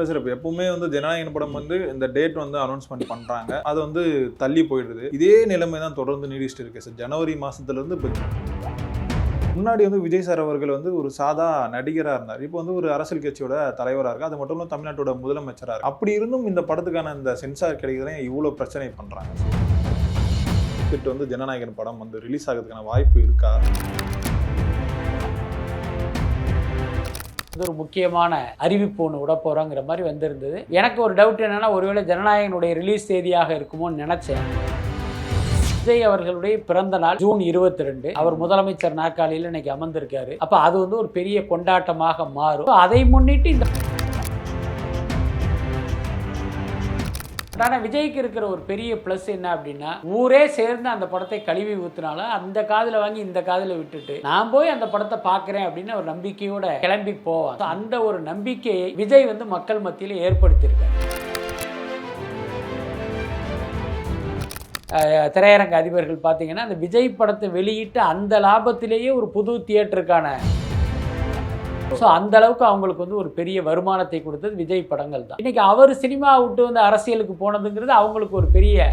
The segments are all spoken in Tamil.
சார் இப்போ எப்பவுமே ஜனநாயகன் படம் இந்த டேட் அனௌன்ஸ்மெண்ட் பண்றாங்க, அது தள்ளி போயிடுது. இதே நிலைமை தான் தொடர்ந்து நீடிச்சிட்டு இருக்கு சார். ஜனவரி மாசத்துல இருந்து முன்னாடி விஜய் சார் அவர்கள் ஒரு சாதா நடிகரா இருந்தார். இப்போ ஒரு அரசியல் கட்சியோட தலைவராக இருக்கு. அது மட்டும் இல்லாமல் தமிழ்நாட்டோட முதலமைச்சராக இருக்கு. அப்படி இருந்தும் இந்த படத்துக்கான இந்த சென்சார் கிடைக்கிறதே இவ்வளோ பிரச்சனை பண்றாங்க. ஜனநாயகன் படம் ரிலீஸ் ஆகிறதுக்கான வாய்ப்பு இருக்கா? ஒரு முக்கியமான அறிவிப்பு ஒன்று விட போகிறோங்கிற மாதிரி வந்திருந்தது. எனக்கு ஒரு டவுட் என்னென்னா, ஒருவேளை ஜனநாயகனுடைய ரிலீஸ் தேதியாக இருக்குமோன்னு நினச்சேன். விஜய் அவர்களுடைய பிறந்த நாள் ஜூன் 22. அவர் முதலமைச்சர் நாற்காலியில் இன்னைக்கு அமர்ந்திருக்காரு. அப்போ அது ஒரு பெரிய கொண்டாட்டமாக மாறும். அதை முன்னிட்டு இந்த ஆனால் விஜய்க்கு இருக்கிற ஒரு பெரிய ப்ளஸ் என்ன அப்படின்னா, ஊரே சேர்ந்து அந்த படத்தை கழுவி ஊற்றினாலும் அந்த காதில் வாங்கி இந்த காதில் விட்டுட்டு நான் போய் அந்த படத்தை பார்க்குறேன் அப்படின்னு ஒரு நம்பிக்கையோட கிளம்பி போவான். அந்த ஒரு நம்பிக்கையை விஜய் மக்கள் மத்தியில் ஏற்படுத்தியிருக்காரு. திரையரங்க அதிபர்கள் பார்த்தீங்கன்னா, அந்த விஜய் படத்தை வெளியிட்டு அந்த லாபத்திலேயே ஒரு புது தியேட்டருக்கான அந்த அளவுக்கு அவங்களுக்கு ஒரு பெரிய வருமானத்தை கொடுத்தது விஜய் படங்கள் தான். இன்னைக்கு அவர் சினிமா விட்டு அரசியலுக்கு போனதுங்கிறது அவங்களுக்கு ஒரு பெரிய,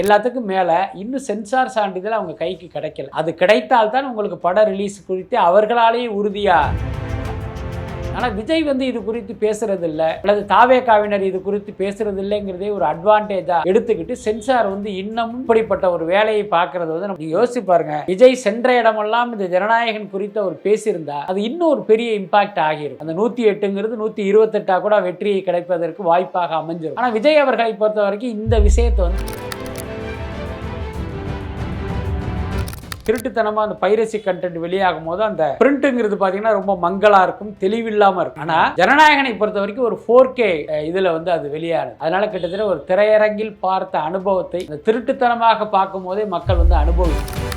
எல்லாத்துக்கும் மேல இன்னும் சென்சார் சான்றிதழ் அவங்க கைக்கு கிடைக்கல. அது கிடைத்தால்தான் உங்களுக்கு பட ரிலீஸ் குறித்து அவர்களாலேயே உறுதியா. ஆனால் விஜய் இது குறித்து பேசுறது இல்லை, அல்லது தாவேகாவினர் இது குறித்து பேசுறது இல்லைங்கிறதே ஒரு அட்வான்டேஜா எடுத்துக்கிட்டு சென்சார் இன்னமும் இப்படிப்பட்ட ஒரு வேலையை பார்க்கறது நம்ம யோசிச்சு பாருங்க. விஜய் சென்ற இடமெல்லாம் இந்த ஜனநாயகன் குறித்த ஒரு பேசியிருந்தா அது இன்னும் ஒரு பெரிய இம்பாக்ட் ஆகிரும். அந்த 108ங்கிறது 128 கூட வெற்றியை கிடைப்பதற்கு வாய்ப்பாக அமைஞ்சிடும். ஆனால் விஜய் அவர்களை பொறுத்த வரைக்கும் இந்த விஷயத்தை திருட்டுத்தனமாக அந்த பைரசி கண்டென்ட் வெளியாகும் போது அந்த பிரிண்ட்டுங்கிறது பார்த்தீங்கன்னா ரொம்ப மங்களாக இருக்கும், தெளிவில்லாமல் இருக்கும். ஆனால் ஜனநாயகனை பொறுத்த வரைக்கும் ஒரு 4K இதில் அது வெளியானது. அதனால கிட்டத்தட்ட ஒரு திரையரங்கில் பார்த்த அனுபவத்தை இந்த திருட்டுத்தனமாக பார்க்கும் போதே மக்கள் அனுபவிக்கும்.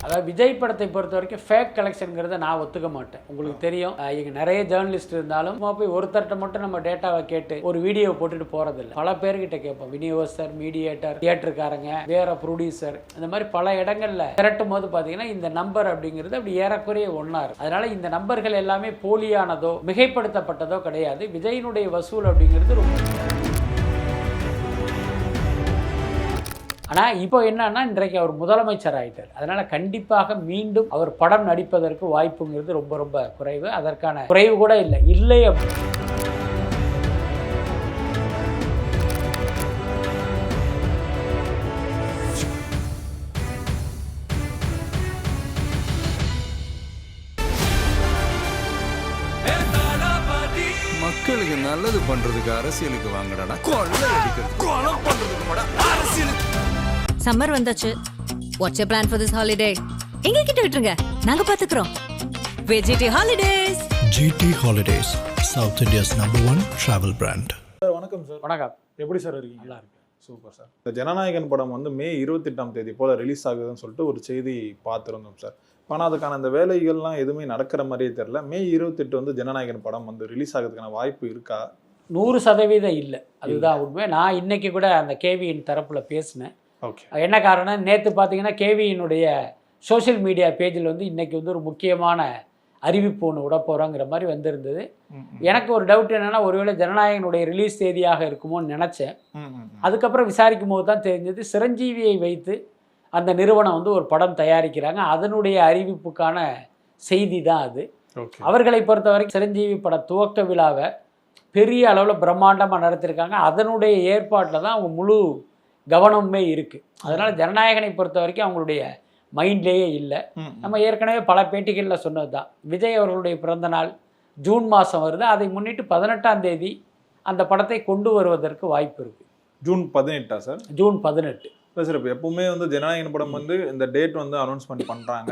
அதாவது விஜய் படத்தை பொறுத்த வரைக்கும் ஃபேக் கலெக்ஷனுங்கிறத நான் ஒத்துக்க மாட்டேன். உங்களுக்கு தெரியும், இங்கே நிறைய ஜேர்னலிஸ்ட் இருந்தாலும் போய் ஒருத்தர்கிட்ட மட்டும் நம்ம டேட்டாவை கேட்டு ஒரு வீடியோ போட்டுட்டு போறதில்லை. பல பேர்கிட்ட கேட்போம். விநியோகஸ்தர், மீடியேட்டர், தியேட்டருக்காரங்க, வேற ப்ரொடியூசர், இந்த மாதிரி பல இடங்கள்ல திரட்டும் போது பார்த்தீங்கன்னா இந்த நம்பர் அப்படிங்கிறது அப்படி ஏறக்குறைய ஒன்றா இருக்கு. அதனால இந்த நம்பர்கள் எல்லாமே போலியானதோ மிகைப்படுத்தப்பட்டதோ கிடையாது. விஜயினுடைய வசூல் அப்படிங்கிறது ரொம்ப. ஆனால் இப்போ என்னன்னா, இன்றைக்கு அவர் முதலமைச்சர் ஆகிட்டார். அதனால் கண்டிப்பாக மீண்டும் அவர் படம் நடிப்பதற்கு வாய்ப்புங்கிறது ரொம்ப ரொம்ப குறைவு. அதற்கான குறைவு கூட இல்லை மக்களுக்கு நல்லது பண்றதுக்கு அரசியலுக்கு வாங்கடா, கொள்ளை அடிக்கிறது, கொலை பண்றதுக்கு அரசியலுக்கு. சம்மர் வந்தாச்சு. What's your plan for this holiday? எங்க கிட்ட விட்டுருங்க, நாங்க பாத்துக்கிறோம். GT Holidays. GT Holidays, South India's #1 travel brand. Sir வணக்கம் சார். வணக்கம். எப்படி சார் இருக்கீங்க? நல்லா இருக்கு. Super sir. இந்த ஜனநாயகன் படம் மே 28ஆம் தேதி போல ரிலீஸ் ஆகுதுன்னு சொல்லிட்டு ஒரு செய்தி பார்த்துருந்தோம் சார். ஆனால் அதுக்கான அந்த வேலைகள்லாம் எதுவுமே நடக்கிற மாதிரியே தெரியல. மே 28 ஜனநாயகன் படம் ரிலீஸ் ஆகிறதுக்கான வாய்ப்பு இருக்கா? 100% இல்லை. அதுதான் உண்மை. நான் இன்னைக்கு கூட அந்த கேவியின் தரப்புல பேசினேன். ஓகே. என்ன காரணம், நேற்று பார்த்தீங்கன்னா கேவியினுடைய சோஷியல் மீடியா பேஜில் இன்னைக்கு ஒரு முக்கியமான அறிவிப்பு ஒன்று விட போகிறோங்கிற மாதிரி வந்திருந்தது. எனக்கு ஒரு டவுட் என்னென்னா, ஒருவேளை ஜனநாயகனுடைய ரிலீஸ் தேதியாக இருக்குமோன்னு நினச்சேன். அதுக்கப்புறம் விசாரிக்கும் போது தான் தெரிஞ்சது, சிரஞ்சீவியை வைத்து அந்த நிறுவனம் ஒரு படம் தயாரிக்கிறாங்க. அதனுடைய அறிவிப்புக்கான செய்தி தான் அது. அவர்களை பொறுத்த வரைக்கும் சிரஞ்சீவி பட துவக்க விழாவை பெரிய அளவில் பிரம்மாண்டமாக நடத்திருக்காங்க. அதனுடைய ஏற்பாட்டில் தான் அவங்க முழு கவனமுமே இருக்குது. அதனால் ஜனநாயகனை பொறுத்த வரைக்கும் அவங்களுடைய மைண்ட்லேயே இல்லை. நம்ம ஏற்கனவே பல பேட்டிகளில் சொன்னது தான், விஜய் அவர்களுடைய பிறந்த நாள் ஜூன் மாதம் வருது. அதை முன்னிட்டு 18ஆம் தேதி அந்த படத்தை கொண்டு வருவதற்கு வாய்ப்பு இருக்குது. ஜூன் 18ஆ சார்? ஜூன் 18. இல்லை சார், இப்போ எப்பவுமே ஜனநாயகன் படம் இந்த டேட் அனௌன்ஸ்மெண்ட் பண்ணுறாங்க,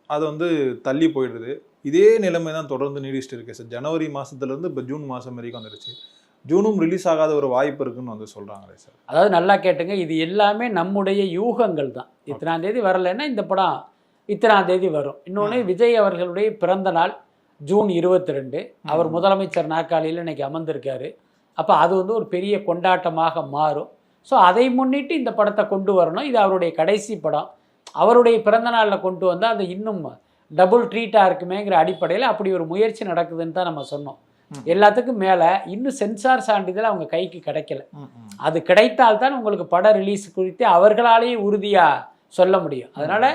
அது தள்ளி போயிடுது. இதே நிலைமை தான் தொடர்ந்து நீடிச்சிட்டு இருக்கு சார். ஜனவரி மாதத்துலேருந்து இப்போ ஜூன் மாதம் வரைக்கும் வந்துடுச்சு. ஜூனும் ரிலீஸ் ஆகாத ஒரு வாய்ப்பு இருக்குன்னு சொல்கிறாங்களே சார். அதாவது நல்லா கேட்டுங்க, இது எல்லாமே நம்முடைய யூகங்கள் தான். இத்தனாம் தேதி வரலைன்னா இந்த படம் இத்தனாம் தேதி வரும். இன்னொன்று, விஜய் அவர்களுடைய பிறந்த நாள் ஜூன் 22. அவர் முதலமைச்சர் நாற்காலியில் இன்னைக்கு அமர்ந்திருக்காரு. அப்போ அது ஒரு பெரிய கொண்டாட்டமாக மாறும். ஸோ அதை முன்னிட்டு இந்த படத்தை கொண்டு வரணும். இது அவருடைய கடைசி படம். அவருடைய பிறந்த நாளில் கொண்டு வந்தால் அது இன்னும் டபுள் ட்ரீட்டாக இருக்குமேங்கிற அடிப்படையில் அப்படி ஒரு முயற்சி நடக்குதுன்னு தான் நம்ம சொன்னோம். எல்லாத்துக்கும் மேலே இன்னும் சென்சார் சான்றிதழ் அவங்க கைக்கு கிடைக்கல. அது கிடைத்தால்தான் உங்களுக்கு பட ரிலீஸ் குறித்து அவர்களாலேயே உறுதியாக சொல்ல முடியும். அதனால்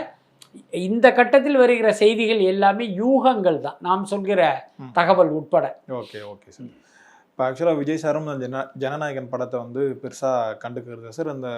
இந்த கட்டத்தில் வருகிற செய்திகள் எல்லாமே யூகங்கள் தான், நாம் சொல்கிற தகவல் உட்பட. Okay okay sir. இப்போ ஆக்சுவலாக விஜய் சாரும் அந்த ஜனநாயகன் படத்தை வந்து பெருசாக கண்டுக்கிறது சார். அந்த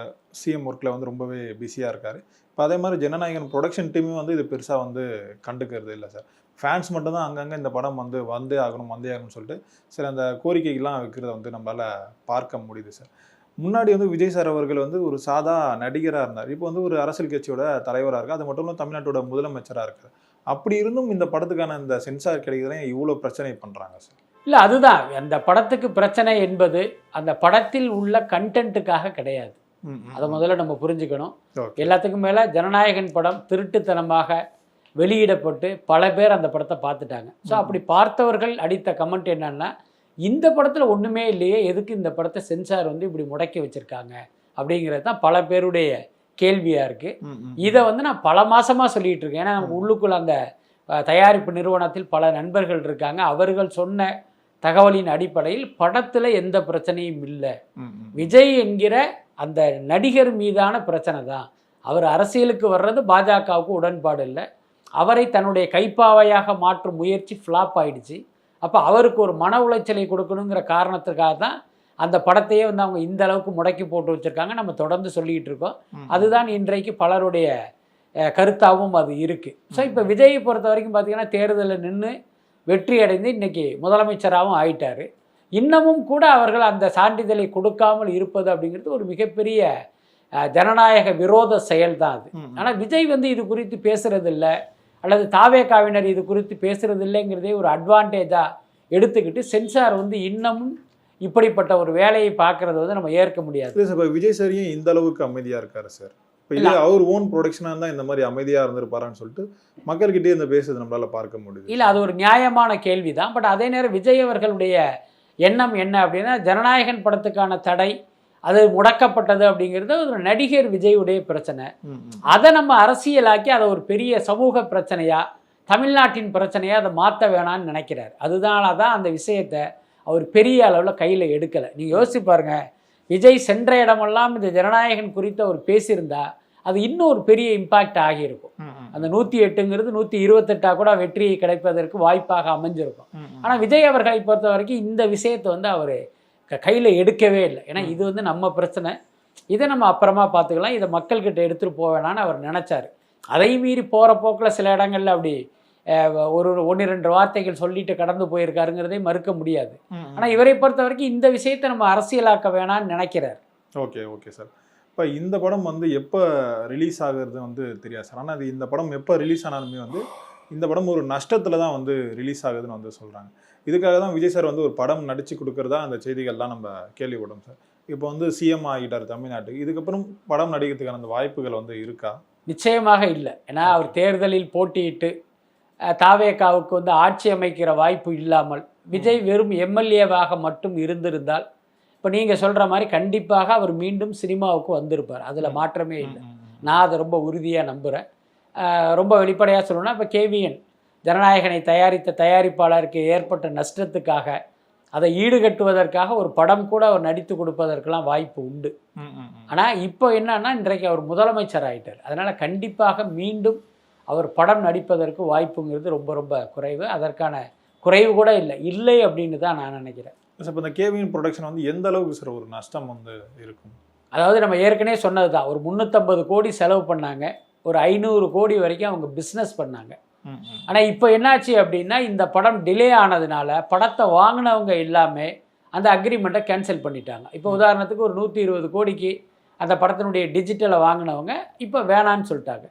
சிஎம் ஒர்க்கில் வந்து ரொம்பவே பிஸியாக இருக்கார். இப்போ அதே மாதிரி ஜனநாயகன் ப்ரொடக்ஷன் டீமும் வந்து இது பெருசாக வந்து கண்டுக்கிறது இல்லை சார். ஃபேன்ஸ் மட்டும்தான் அங்கங்கே இந்த படம் வந்து வந்தே ஆகணும்னு சொல்லிட்டு சில அந்த கோரிக்கைகள்லாம் வைக்கிறத வந்து நம்மளால் பார்க்க முடியுது சார். முன்னாடி வந்து விஜய் சார் அவர்கள் வந்து ஒரு சாதா நடிகராக இருந்தார். இப்போ வந்து ஒரு அரசியல் கட்சியோட தலைவராக இருக்கார். அது மட்டும் இல்லாமல் தமிழ்நாட்டோட முதலமைச்சராக இருக்கார். அப்படி இருந்தும் இந்த படத்துக்கான இந்த சென்சார் கிடைக்கிறதே இவ்வளோ பிரச்சனை பண்ணுறாங்க சார். இல்லை, அதுதான் அந்த படத்துக்கு பிரச்சனை என்பது அந்த படத்தில் உள்ள கண்டென்ட்டுக்காக கிடையாது. அதை முதல்ல நம்ம புரிஞ்சுக்கணும். எல்லாத்துக்கும் மேலே ஜனநாயகன் படம் திருட்டுத்தனமாக வெளியிடப்பட்டு பல பேர் அந்த படத்தை பார்த்துட்டாங்க. ஸோ அப்படி பார்த்தவர்கள் அடித்த கமெண்ட் என்னன்னா, இந்த படத்தில் ஒன்றுமே இல்லையே, எதுக்கு இந்த படத்தை சென்சார் வந்து இப்படி முடக்கி வச்சுருக்காங்க அப்படிங்கிறது தான் பல பேருடைய கேள்வியாக இருக்குது. இதை வந்து நான் பல மாதமாக சொல்லிகிட்டு இருக்கேன். ஏன்னா நமக்கு உள்ளுக்குள்ள அந்த தயாரிப்பு நிறுவனத்தில் பல நண்பர்கள் இருக்காங்க. அவர்கள் சொன்ன தகவலின் அடிப்படையில் படத்தில் எந்த பிரச்சனையும் இல்லை. விஜய் என்கிற அந்த நடிகர் மீதான பிரச்சனை தான். அவர் அரசியலுக்கு வர்றது பாஜகவுக்கு உடன்பாடு இல்லை. அவரை தன்னுடைய கைப்பாவையாக மாற்றும் முயற்சி ஃப்ளாப் ஆயிடுச்சு. அப்போ அவருக்கு ஒரு மன உளைச்சலை கொடுக்கணுங்கிற காரணத்துக்காக தான் அந்த படத்தையே வந்து அவங்க இந்த அளவுக்கு முடக்கி போட்டு வச்சுருக்காங்க. நம்ம தொடர்ந்து சொல்லிக்கிட்டு இருக்கோம். அதுதான் இன்றைக்கு பலருடைய கருத்தாகவும் அது இருக்குது. ஸோ இப்போ விஜயை பொறுத்த வரைக்கும் பார்த்திங்கன்னா தேர்தலில் நின்று வெற்றி அடைந்து இன்றைக்கி முதலமைச்சராகவும் ஆயிட்டார். இன்னமும் கூட அவர்கள் அந்த சான்றிதழை கொடுக்காமல் இருப்பது அப்படிங்கிறது ஒரு மிகப்பெரிய ஜனநாயக விரோத செயல் தான் அது. ஆனால் விஜய் வந்து இது குறித்து பேசுகிறதில்ல, அல்லது தாவேகாவினர் இது குறித்து பேசுறது இல்லைங்கிறதே ஒரு அட்வான்டேஜாக எடுத்துக்கிட்டு சென்சார் வந்து இன்னமும் இப்படிப்பட்ட ஒரு வேலையை பார்க்கறது வந்து நம்ம ஏற்க முடியாது. இல்லை சார், இப்போ விஜய் சாரியும் இந்த அளவுக்கு அமைதியாக இருக்காரு சார். இப்போ இல்லை அவர் ஓன் ப்ரொடக்ஷனாக இருந்தால் இந்த மாதிரி அமைதியாக இருந்திருப்பாரான்னு சொல்லிட்டு மக்கள்கிட்டே இந்த பேசுறது நம்மளால் பார்க்க முடியுது. இல்லை, அது ஒரு நியாயமான கேள்வி தான். பட் அதே நேரம் விஜய் அவர்களுடைய எண்ணம் என்ன அப்படின்னா, ஜனநாயகன் படத்துக்கான தடை அது முடக்கப்பட்டது அப்படிங்கிறது ஒரு நடிகர் விஜயுடைய பிரச்சனை. அதை நம்ம அரசியலாக்கி அதை ஒரு பெரிய சமூக பிரச்சனையா, தமிழ்நாட்டின் பிரச்சனையா அதை மாற்ற வேணான்னு நினைக்கிறார். அதனால தான் அந்த விஷயத்தை அவர் பெரிய அளவில் கையில் எடுக்கலை. நீங்கள் யோசிச்சு பாருங்க, விஜய் சென்ற இடமெல்லாம் இந்த ஜனநாயகன் குறித்து அவர் பேசியிருந்தா அது இன்னும் ஒரு பெரிய இம்பாக்ட் ஆகியிருக்கும். அந்த 108ங்கிறது 128 கூட வெற்றியை கிடைப்பதற்கு வாய்ப்பாக அமைஞ்சிருக்கும். ஆனால் விஜய் அவர்களை பொறுத்த வரைக்கும் இந்த விஷயத்தை வந்து அவர் கையில் எடுக்கவே இல்லை. ஏன்னா இது வந்து நம்ம பிரச்சனை, இதை நம்ம அப்புறமா பார்த்துக்கலாம், இதை மக்கள்கிட்ட எடுத்துகிட்டு போவேணான்னு அவர் நினச்சார். அதை மீறி போகிற போக்கில் சில இடங்களில் அப்படி ஒரு 1-2 வார்த்தைகள் சொல்லிட்டு கடந்து போயிருக்காருங்கிறதே மறுக்க முடியாது. ஆனால் இவரை பொறுத்த வரைக்கும் இந்த விஷயத்தை நம்ம அரசியலாக்க வேணான்னு நினைக்கிறார். Okay okay sir. இப்போ இந்த படம் வந்து எப்போ ரிலீஸ் ஆகுறது வந்து தெரியாது சார். ஆனால் அது இந்த படம் எப்போ ரிலீஸ் ஆனாலுமே வந்து இந்த படம் ஒரு நஷ்டத்தில் தான் வந்து ரிலீஸ் ஆகுதுன்னு வந்து சொல்கிறாங்க. இதுக்காக தான் விஜய் சார் வந்து ஒரு படம் நடித்து கொடுக்குறதா அந்த செய்திகள்லாம் நம்ம கேள்விப்படும் சார். இப்போ வந்து சிஎம் ஆகிட்டார் தமிழ்நாட்டுக்கு, இதுக்கப்புறம் படம் நடிக்கிறதுக்கான அந்த வாய்ப்புகள் வந்து இருக்கா? நிச்சயமாக இல்லை. ஏன்னா அவர் தேர்தலில் போட்டியிட்டு தாவேகாவுக்கு வந்து ஆட்சி அமைக்கிற வாய்ப்பு இல்லாமல் விஜய் வெறும் எம்எல்ஏவாக மட்டும் இருந்திருந்தால் இப்போ நீங்கள் சொல்கிற மாதிரி கண்டிப்பாக அவர் மீண்டும் சினிமாவுக்கு வந்திருப்பார். அதில் மாற்றமே இல்லை. நான் அதை ரொம்ப உறுதியாக நம்புகிறேன். ரொம்ப வெளிப்படையாக சொல்லணும்னா, இப்போ கேவிஎன் ஜனநாயகனை தயாரித்த தயாரிப்பாளருக்கு ஏற்பட்ட நஷ்டத்துக்காக அதை ஈடுகட்டுவதற்காக ஒரு படம் கூட அவர் நடித்து கொடுப்பதற்கெல்லாம் வாய்ப்பு உண்டு. ஆனால் இப்போ என்னன்னா, இன்றைக்கு அவர் முதலமைச்சர் ஆகிட்டார். அதனால் கண்டிப்பாக மீண்டும் அவர் படம் நடிப்பதற்கு வாய்ப்புங்கிறது ரொம்ப ரொம்ப குறைவு. அதற்கான குறைவு கூட இல்லை அப்படின்னு தான் நான் நினைக்கிறேன். சார், இப்போ இந்த கேவிஎன் ப்ரொடக்ஷன் வந்து எந்த அளவுக்கு சார் ஒரு நஷ்டம் வந்து இருக்கும்? அதாவது நம்ம ஏற்கனவே சொன்னது தான், ஒரு 350 கோடி செலவு பண்ணாங்க, ஒரு 500 கோடி வரைக்கும் அவங்க பிஸ்னஸ் பண்ணாங்க. ஆனால் இப்போ என்னாச்சு அப்படின்னா, இந்த படம் டிலே ஆனதுனால படத்தை வாங்கினவங்க எல்லாமே அந்த அக்ரிமெண்ட்டை கேன்சல் பண்ணிட்டாங்க. இப்போ உதாரணத்துக்கு ஒரு 120 கோடிக்கு அந்த படத்தினுடைய டிஜிட்டலை வாங்கினவங்க இப்போ வேணான்னு சொல்லிட்டாங்க.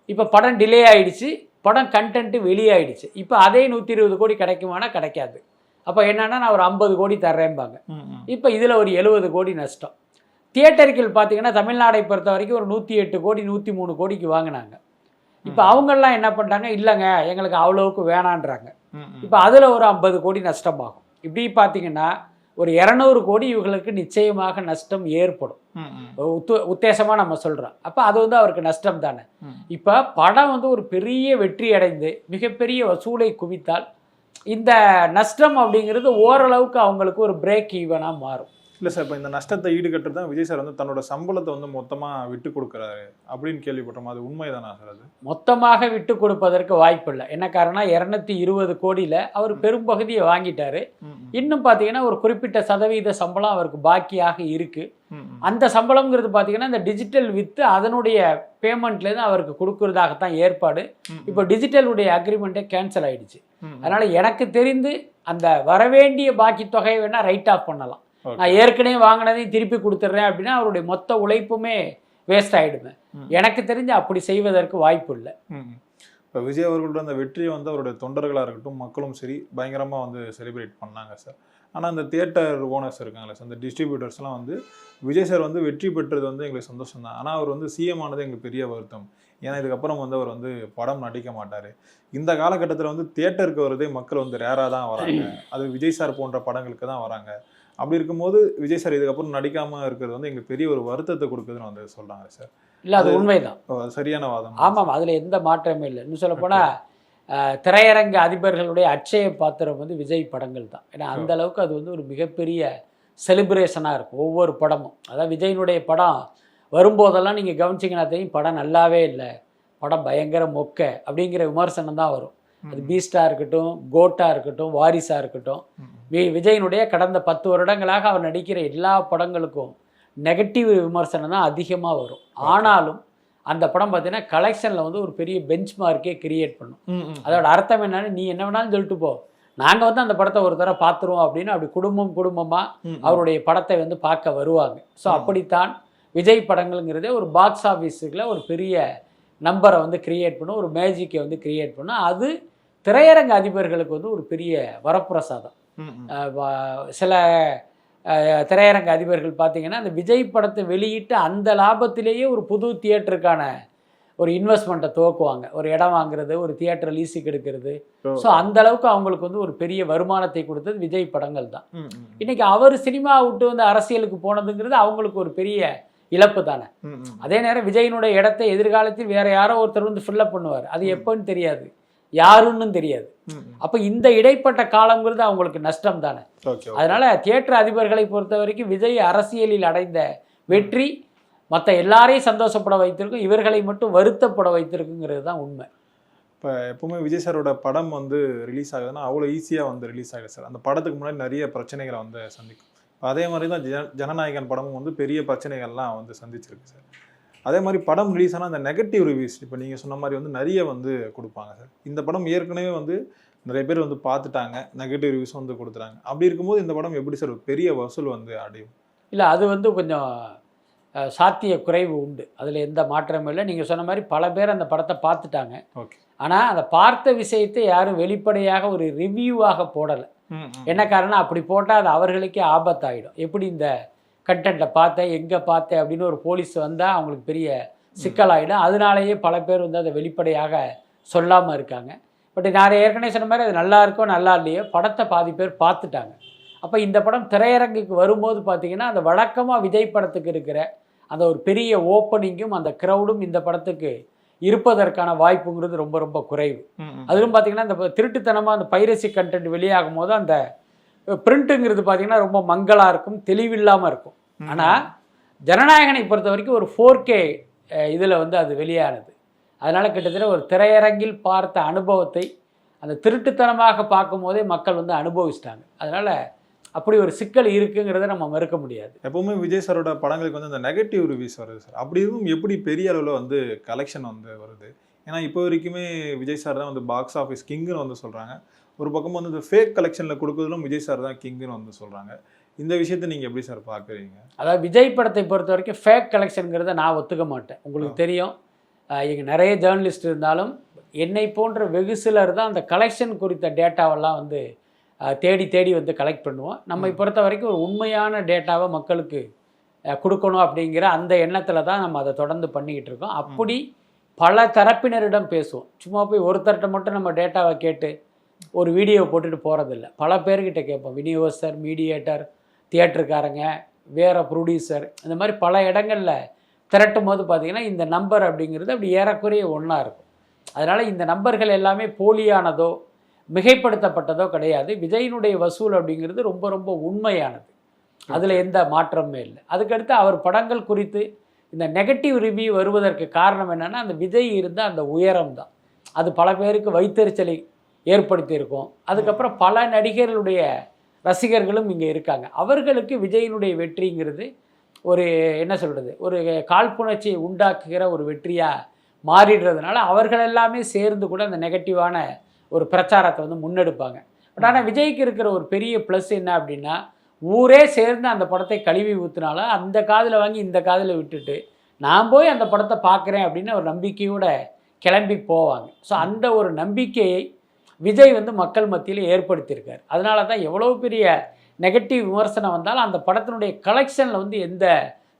இப்போ படம் டிலே ஆகிடுச்சு, படம் கண்டென்ட்டு வெளியாகிடுச்சு. இப்போ அதே 120 கோடி கிடைக்குமானா கிடைக்காது. அப்போ என்னன்னா, நான் ஒரு 50 கோடி தர்றேன்பாங்க. இப்போ இதில் ஒரு 70 கோடி நஷ்டம். தியேட்டர்கள் பார்த்தீங்கன்னா தமிழ்நாடை பொறுத்த வரைக்கும் ஒரு 108 கோடி 103 கோடிக்கு வாங்கினாங்க. இப்போ அவங்கெல்லாம் என்ன பண்ணுறாங்க, இல்லைங்க எங்களுக்கு அவ்வளவுக்கு வேணான்றாங்க. இப்போ அதில் ஒரு 50 கோடி நஷ்டமாகும். இப்படி பார்த்தீங்கன்னா ஒரு 200 கோடி இவங்களுக்கு நிச்சயமாக நஷ்டம் ஏற்படும். உத்தேசமாக நம்ம சொல்கிறோம். அப்போ அது வந்து அவருக்கு நஷ்டம் தானே. இப்போ படம் வந்து ஒரு பெரிய வெற்றி அடைந்து மிகப்பெரிய வசூலை குவித்தால் இந்த நஷ்டம் அப்படிங்கிறது ஓரளவுக்கு அவங்களுக்கு ஒரு பிரேக் ஈவனாக மாறும். இல்லை சார், இப்போ இந்த நஷ்டத்தை ஈடுகட்டு தான் விஜய் சார் வந்து தன்னோட சம்பளத்தை வந்து மொத்தமாக விட்டு கொடுக்குறாரு அப்படின்னு கேள்விப்பட்டோம். அது உண்மைதானா சார்? அது மொத்தமாக விட்டு கொடுப்பதற்கு வாய்ப்பு இல்லை. என்ன காரணம், 220 கோடியில் அவர் பெரும்பகுதியை வாங்கிட்டாரு. இன்னும் பார்த்தீங்கன்னா ஒரு குறிப்பிட்ட சதவீத சம்பளம் அவருக்கு பாக்கியாக இருக்கு. அந்த சம்பளம்ங்கிறது பார்த்தீங்கன்னா இந்த டிஜிட்டல் வித்து அதனுடைய பேமெண்ட்லேருந்து அவருக்கு கொடுக்கறதாகத்தான் ஏற்பாடு. இப்போ டிஜிட்டலுடைய அக்ரிமெண்ட்டே கேன்சல் ஆயிடுச்சு. அதனால எனக்கு தெரிந்து அந்த வரவேண்டிய பாக்கி தொகையை வேணா ரைட் ஆஃப் பண்ணலாம். நான் ஏற்கனவே வாங்கினதையும் திருப்பி கொடுத்துட்றேன் அப்படின்னா அவருடைய மொத்த உழைப்புமே வேஸ்ட் ஆகிடுமே. எனக்கு தெரிஞ்சு அப்படி செய்வதற்கு வாய்ப்பு இல்லை. இப்போ விஜய் அவர்களோட அந்த வெற்றியை வந்து அவருடைய தொண்டர்களாக இருக்கட்டும் மக்களும் சரி பயங்கரமாக வந்து செலிப்ரேட் பண்ணாங்க சார். ஆனால் அந்த தியேட்டர் ஓனர்ஸ் இருக்காங்களே சார், அந்த டிஸ்ட்ரிபியூட்டர்ஸ்லாம் வந்து விஜய் சார் வந்து வெற்றி பெற்றது வந்து எங்களுக்கு சந்தோஷம் தான், ஆனால் அவர் வந்து சிஎம் ஆனது எங்களுக்கு பெரிய வருத்தம். ஏன்னா இதுக்கப்புறம் வந்து அவர் வந்து படம் நடிக்க மாட்டார். இந்த காலகட்டத்தில் வந்து தியேட்டருக்கு வரதே மக்கள் வந்து ரேராக தான் வராங்க. அது விஜய் சார் போன்ற படங்களுக்கு தான் வராங்க. அப்படி இருக்கும்போது விஜய் சார் இதுக்கப்புறம் நடிக்காமல் இருக்கிறது வந்து எங்களுக்கு பெரிய ஒரு வருத்தத்தை கொடுக்குதுன்னு வந்து சொல்கிறாங்க சார். இல்லை, அது உண்மைதான், சரியான வாதம். ஆமாம், அதில் எந்த மாற்றமே இல்லை. இன்னும் சொல்லப்போனால் திரையரங்க அதிபர்களுடைய அட்சய பாத்திரம் வந்து விஜய் படங்கள் தான். ஏன்னா அந்த அளவுக்கு அது வந்து ஒரு மிகப்பெரிய செலிப்ரேஷனாக இருக்கும் ஒவ்வொரு படமும். அதாவது விஜயினுடைய படம் வரும்போதெல்லாம் நீங்கள் கவனிச்சிங்கன்னா தெரியும், படம் நல்லாவே இல்லை, படம் பயங்கர மொக்க அப்படிங்கிற விமர்சனம் தான் வரும். அது பீஸ்டாக இருக்கட்டும், கோட்டாக இருக்கட்டும், வாரிசாக இருக்கட்டும். விஜயினுடைய கடந்த 10 வருடங்களாக அவர் நடிக்கிற எல்லா படங்களுக்கும் நெகட்டிவ் விமர்சனம் தான் அதிகமாக வரும். ஆனாலும் அந்த படம் பார்த்தீங்கன்னா கலெக்ஷனில் வந்து ஒரு பெரிய பெஞ்ச் மார்க்கே கிரியேட் பண்ணும். அதோட அர்த்தம் என்னன்னு, நீ என்ன வேணாலும் சொல்லிட்டு போ, நாங்கள் வந்து அந்த படத்தை ஒரு தடவை பார்த்துருவோம் அப்படின்னு அப்படி குடும்பமாக அவருடைய படத்தை வந்து பார்க்க வருவாங்க. ஸோ அப்படித்தான் விஜய் படங்கள்ங்கிறதே ஒரு பாக்ஸ் ஆஃபீஸுக்குள்ள ஒரு பெரிய நம்பரை வந்து கிரியேட் பண்ணும், ஒரு மேஜிக்கை வந்து கிரியேட் பண்ணும். அது திரையரங்க அதிபர்களுக்கு வந்து ஒரு பெரிய வரப்பிரசாதம். சில திரையரங்க அதிபர்கள் பார்த்தீங்கன்னா அந்த விஜய் படத்தை வெளியிட்டு அந்த லாபத்திலேயே ஒரு புது தியேட்டருக்கான ஒரு இன்வெஸ்ட்மெண்ட்டை துவக்குவாங்க. ஒரு இடம் வாங்குறது, ஒரு தியேட்டர் லீஸுக்கு எடுக்கிறது. ஸோ அந்த அளவுக்கு அவங்களுக்கு வந்து ஒரு பெரிய வருமானத்தை கொடுத்தது விஜய் படங்கள் தான். இன்னைக்கு அவர் சினிமா விட்டு வந்து அரசியலுக்கு போனதுங்கிறது அவங்களுக்கு ஒரு பெரிய இழப்பு தானே. அதே நேரம் விஜயினுடைய இடத்தை எதிர்காலத்தில் வேற யாரோ ஒருத்தர் வந்து ஃபில்லப் பண்ணுவார். அது எப்போன்னு தெரியாது, யாருன்னு தெரியாது. அப்போ இந்த இடைப்பட்ட காலங்கிறது அவங்களுக்கு நஷ்டம் தானே. அதனால தியேட்டர் அதிபர்களை பொறுத்த வரைக்கும் விஜய் அரசியலில் அடைந்த வெற்றி மற்ற எல்லாரையும் சந்தோஷப்பட வைத்திருக்கும், இவர்களை மட்டும் வருத்தப்பட வைத்திருக்குங்கிறது தான் உண்மை. இப்போ எப்பவுமே விஜய் சாரோட படம் வந்து ரிலீஸ் ஆகுதுன்னா அவ்வளோ ஈஸியாக வந்து ரிலீஸ் ஆகுது சார். அந்த படத்துக்கு முன்னாடி நிறைய பிரச்சனைகளை வந்து சந்திக்கும். அதே மாதிரி தான் ஜனநாயகன் படமும் வந்து பெரிய பிரச்சனைகள்லாம் வந்து சந்திச்சிருக்கு சார். அதே மாதிரி படம் ரிலீஸ் ஆனால் அந்த நெகட்டிவ் ரிவ்யூஸ் இப்போ நீங்கள் சொன்ன மாதிரி வந்து நிறைய வந்து கொடுப்பாங்க சார். இந்த படம் ஏற்கனவே வந்து நிறைய பேர் வந்து பார்த்துட்டாங்க, நெகட்டிவ் ரிவ்யூஸ் வந்து கொடுத்துறாங்க. அப்படி இருக்கும்போது இந்த படம் எப்படி சார் பெரிய வசூல் வந்து அடையும்? இல்லை, அது வந்து கொஞ்சம் சாத்திய குறைவு உண்டு, அதில் எந்த மாற்றமும் இல்லை. நீங்கள் சொன்ன மாதிரி பல பேர் அந்த படத்தை பார்த்துட்டாங்க. ஓகே, ஆனால் அந்த பார்த்த விஷயத்தை யாரும் வெளிப்படையாக ஒரு ரிவ்யூவாக போடலை. என்ன காரணம், அப்படி போட்டால் அது அவர்களுக்கே ஆபத்தாயிடும். எப்படி இந்த கண்டென்ட்டை பார்த்தேன், எங்கே பார்த்தேன் அப்படின்னு ஒரு போலீஸ் வந்தால் அவங்களுக்கு பெரிய சிக்கலாயிடும். அதனாலேயே பல பேர் வந்து அதை வெளிப்படையாக சொல்லாமல் இருக்காங்க. பட் நான் ஏற்கனவே சொன்ன மாதிரி அது நல்லா இருக்கோ நல்லா இல்லையோ படத்தை பாதி பேர் பார்த்துட்டாங்க. அப்போ இந்த படம் திரையரங்குக்கு வரும்போது பார்த்தீங்கன்னா அந்த வழக்கமாக விஜய் படத்துக்கு இருக்கிற அந்த ஒரு பெரிய ஓப்பனிங்கும் அந்த க்ரௌடும் இந்த படத்துக்கு இருப்பதற்கான வாய்ப்புங்கிறது ரொம்ப ரொம்ப குறைவு. அதிலும் பார்த்தீங்கன்னா இந்த திருட்டுத்தனமாக அந்த பைரசி கண்டென்ட் வெளியாகும் போது அந்த பிரிண்ட்டுங்கிறது பார்த்தீங்கன்னா ரொம்ப மங்கலாக இருக்கும், தெளிவில்லாமல் இருக்கும். ஆனால் ஜனநாயகனை பொறுத்த வரைக்கும் ஒரு 4K இதில் வந்து அது வெளியானது. அதனால் கிட்டத்தட்ட ஒரு திரையரங்கில் பார்த்த அனுபவத்தை அந்த திருட்டுத்தனமாக பார்க்கும் போதே மக்கள் வந்து அனுபவிச்சிட்டாங்க. அதனால் அப்படி ஒரு சிக்கல் இருக்குங்கிறத நம்ம மறுக்க முடியாது. எப்பவுமே விஜய் சாரோட படங்களுக்கு வந்து அந்த நெகட்டிவ் ரிவ்யூஸ் வருது சார். அப்படி இருக்கும் எப்படி பெரிய அளவில் வந்து கலெக்ஷன் வந்து வருது? ஏன்னா இப்போ வரைக்குமே விஜய் சார் தான் வந்து பாக்ஸ் ஆஃபீஸ் கிங்குன்னு வந்து சொல்கிறாங்க. ஒரு பக்கம் வந்து இந்த ஃபேக் கலெக்ஷனில் கொடுக்குறதுலும் விஜய் சார் தான் கிங்குன்னு வந்து சொல்கிறாங்க. இந்த விஷயத்தை நீங்கள் எப்படி சார் பார்க்குறீங்க? அதாவது விஜய் படத்தை பொறுத்த வரைக்கும் ஃபேக் கலெக்ஷனுங்கிறத நான் ஒத்துக்க மாட்டேன். உங்களுக்கு தெரியும், இங்கே நிறைய ஜேர்னலிஸ்ட் இருந்தாலும் என்னை போன்ற வெகு சிலர் தான் அந்த கலெக்ஷன் குறித்த டேட்டாவெல்லாம் வந்து தேடி தேடி வந்து கலெக்ட் பண்ணுவோம். நம்மை பொறுத்த வரைக்கும் ஒரு உண்மையான டேட்டாவை மக்களுக்கு கொடுக்கணும் அப்படிங்கிற அந்த எண்ணத்தில் தான் நம்ம அதை தொடர்ந்து பண்ணிக்கிட்டு இருக்கோம். அப்படி பல தரப்பினரிடம் பேசுவோம். சும்மா போய் ஒருத்தர்கிட்ட மட்டும் நம்ம டேட்டாவை கேட்டு ஒரு வீடியோவை போட்டுட்டு போகிறதில்ல. பல பேர்கிட்ட கேட்போம், விநியோகஸ்தர், மீடியேட்டர், தியேட்டருக்காரங்க, வேறு ப்ரொடியூசர், இந்த மாதிரி பல இடங்களில் திரட்டும் போது பார்த்திங்கன்னா இந்த நம்பர் அப்படிங்கிறது அப்படி ஏறக்குறைய ஒன்றா இருக்கும். அதனால் இந்த நம்பர்கள் எல்லாமே போலியானதோ மிகைப்படுத்தப்பட்டதோ கிடையாது. விஜயினுடைய வசூல் அப்படிங்கிறது ரொம்ப ரொம்ப உண்மையானது, அதில் எந்த மாற்றமே இல்லை. அதுக்கடுத்து அவர் படங்கள் குறித்து இந்த நெகட்டிவ் ரிவ்யூ வருவதற்கு காரணம் என்னென்னா அந்த விஜய் இருந்த அந்த உயரம் தான். அது பல பேருக்கு வைத்தறிச்சலை ஏற்படுத்தியிருக்கும். அதுக்கப்புறம் பல நடிகர்களுடைய ரசிகர்களும் இங்கே இருக்காங்க. அவர்களுக்கு விஜயினுடைய வெற்றிங்கிறது ஒரு என்ன சொல்கிறது, ஒரு காழ்ப்புணர்ச்சியை உண்டாக்குகிற ஒரு வெற்றியாக மாறிடுறதுனால அவர்கள் எல்லாமே சேர்ந்து கூட அந்த நெகட்டிவான ஒரு பிரச்சாரத்தை வந்து முன்னெடுப்பாங்க. பட் ஆனால் விஜய்க்கு இருக்கிற ஒரு பெரிய ப்ளஸ் என்ன அப்படின்னா, ஊரே சேர்ந்து அந்த படத்தை கழுவி ஊற்றினாலும் அந்த காதில் வாங்கி இந்த காதில் விட்டுட்டு நான் போய் அந்த படத்தை பார்க்குறேன் அப்படின்னு ஒரு நம்பிக்கையோடு கிளம்பி போவாங்க. ஸோ அந்த ஒரு நம்பிக்கையை விஜய் வந்து மக்கள் மத்தியில் ஏற்படுத்தியிருக்கார். அதனால தான் எவ்வளோ பெரிய நெகட்டிவ் விமர்சனம் வந்தாலும் அந்த படத்தினுடைய கலெக்ஷனில் வந்து எந்த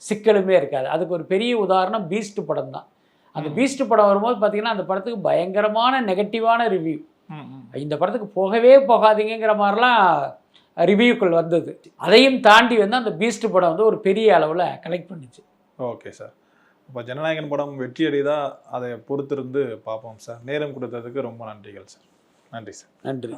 சிக்கலுமே இருக்காது. அதுக்கு ஒரு பெரிய உதாரணம் பீஸ்ட் படம் தான். அந்த பீஸ்ட் படம் வரும்போது பார்த்திங்கன்னா அந்த படத்துக்கு பயங்கரமான நெகட்டிவான ரிவ்யூ, இந்த படத்துக்கு போகவே போகாதீங்கிற மாதிரிலாம் ரிவ்யூக்கள் வந்தது. அதையும் தாண்டி வந்து அந்த பீஸ்ட் படம் வந்து ஒரு பெரிய அளவில் கலெக்ட் பண்ணிச்சு. ஓகே சார், இப்போ ஜனநாயகன் படம் வெற்றி அடைதா அதை பொறுத்திருந்து பார்ப்போம் சார். நேரம் கொடுத்ததுக்கு ரொம்ப நன்றிகள் சார். நன்றி சார். நன்றி.